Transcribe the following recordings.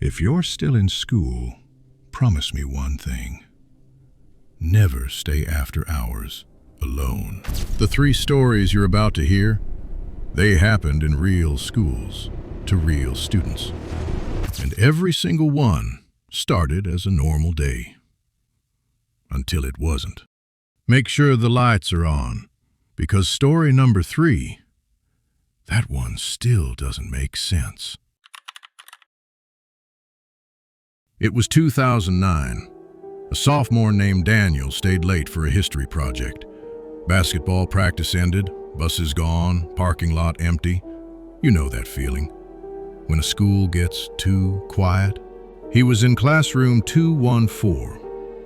If you're still in school, promise me one thing. Never stay after hours alone. The 3 stories you're about to hear, they happened in real schools to real students. And every single one started as a normal day. Until it wasn't. Make sure the lights are on, because story number 3, that one still doesn't make sense. It was 2009. A sophomore named Daniel stayed late for a history project. Basketball practice ended, buses gone, parking lot empty. You know that feeling, when a school gets too quiet. He was in classroom 214.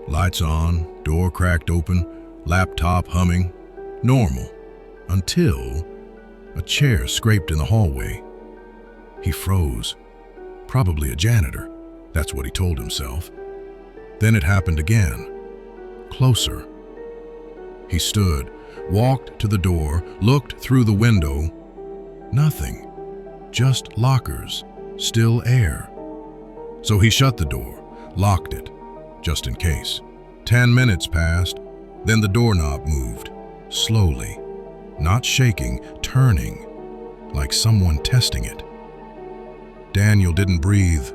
Lights on, door cracked open, laptop humming. Normal, until a chair scraped in the hallway. He froze. Probably a janitor. That's what he told himself. Then it happened again. Closer. He stood, walked to the door, looked through the window. Nothing. Just lockers, still air. So he shut the door, locked it, just in case. 10 minutes passed, then the doorknob moved, slowly, not shaking, turning, like someone testing it. Daniel didn't breathe.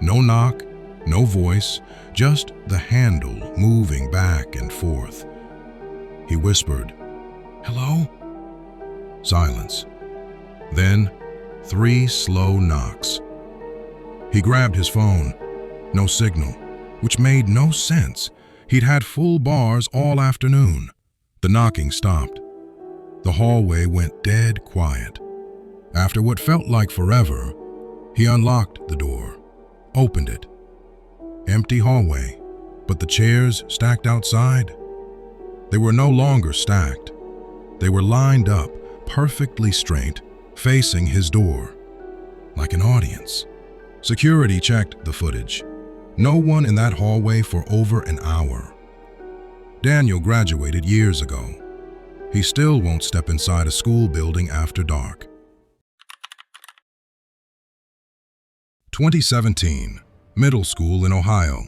No knock, no voice, just the handle moving back and forth. He whispered, "Hello?" Silence. Then 3 slow knocks. He grabbed his phone. No signal, which made no sense. He'd had full bars all afternoon. The knocking stopped. The hallway went dead quiet. After what felt like forever, he unlocked the door, opened it. Empty hallway, but the chairs stacked outside. They were no longer stacked. They were lined up, perfectly straight, facing his door, like an audience. Security checked the footage. No one in that hallway for over an hour. Daniel graduated years ago. He still won't step inside a school building after dark. 2017, middle school in Ohio.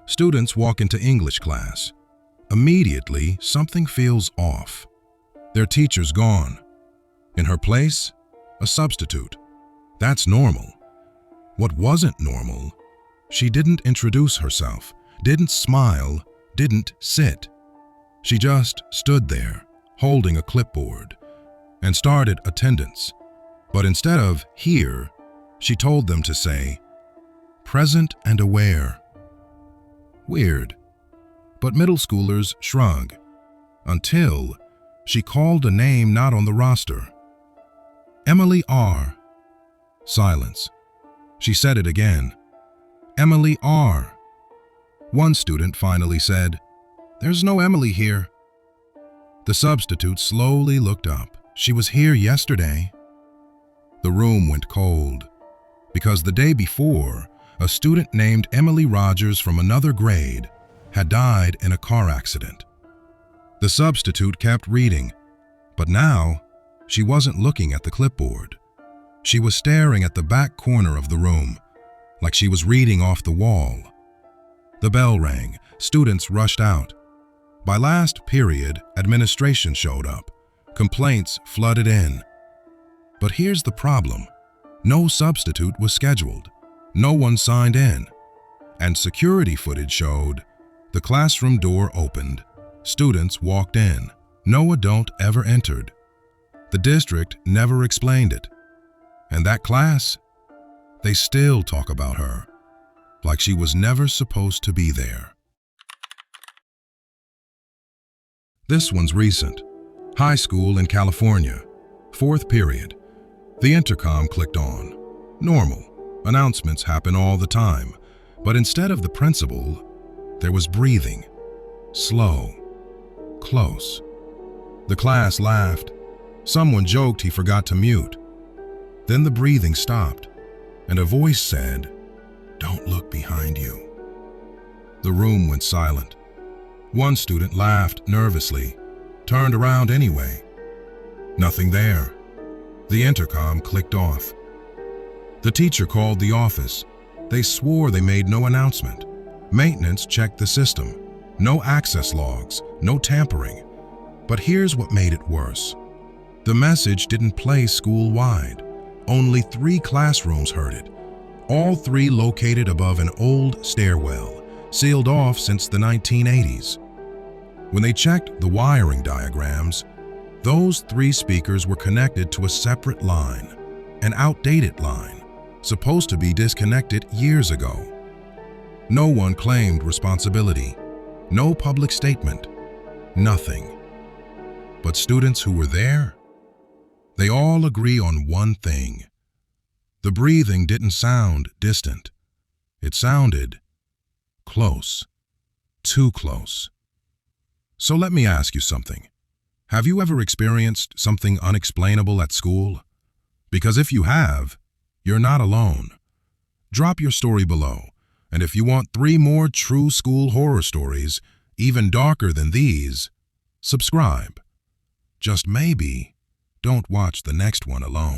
Students walk into English class. Immediately, something feels off. Their teacher's gone. In her place, a substitute. That's normal. What wasn't normal, she didn't introduce herself, didn't smile, didn't sit. She just stood there, holding a clipboard, and started attendance. But instead of "here," she told them to say, "present and aware." Weird. But middle schoolers shrug, until she called a name not on the roster. Emily R. Silence. She said it again. Emily R. One student finally said, "There's no Emily here." The substitute slowly looked up. She was here yesterday. The room went cold, because the day before, a student named Emily Rogers from another grade had died in a car accident. The substitute kept reading, but now she wasn't looking at the clipboard. She was staring at the back corner of the room, like she was reading off the wall. The bell rang. Students rushed out. By last period, administration showed up. Complaints flooded in. But here's the problem. No substitute was scheduled. No one signed in. And security footage showed the classroom door opened. Students walked in. No adult ever entered. The district never explained it. And that class, they still talk about her, like she was never supposed to be there. This one's recent. High school in California. 4th period. The intercom clicked on. Normal. Announcements happen all the time. But instead of the principal, there was breathing. Slow. Close. The class laughed. Someone joked he forgot to mute. Then the breathing stopped, and a voice said, "Don't look behind you." The room went silent. One student laughed nervously, turned around anyway. Nothing there. The intercom clicked off. The teacher called the office. They swore they made no announcement. Maintenance checked the system. No access logs, no tampering. But here's what made it worse. The message didn't play school-wide. Only 3 classrooms heard it. All 3 located above an old stairwell, sealed off since the 1980s. When they checked the wiring diagrams, those 3 speakers were connected to a separate line, an outdated line, supposed to be disconnected years ago. No one claimed responsibility, no public statement, nothing. But students who were there, they all agree on one thing. The breathing didn't sound distant. It sounded close, too close. So let me ask you something. Have you ever experienced something unexplainable at school? Because if you have, you're not alone. Drop your story below, and if you want 3 more true school horror stories, even darker than these, subscribe. Just maybe, don't watch the next one alone.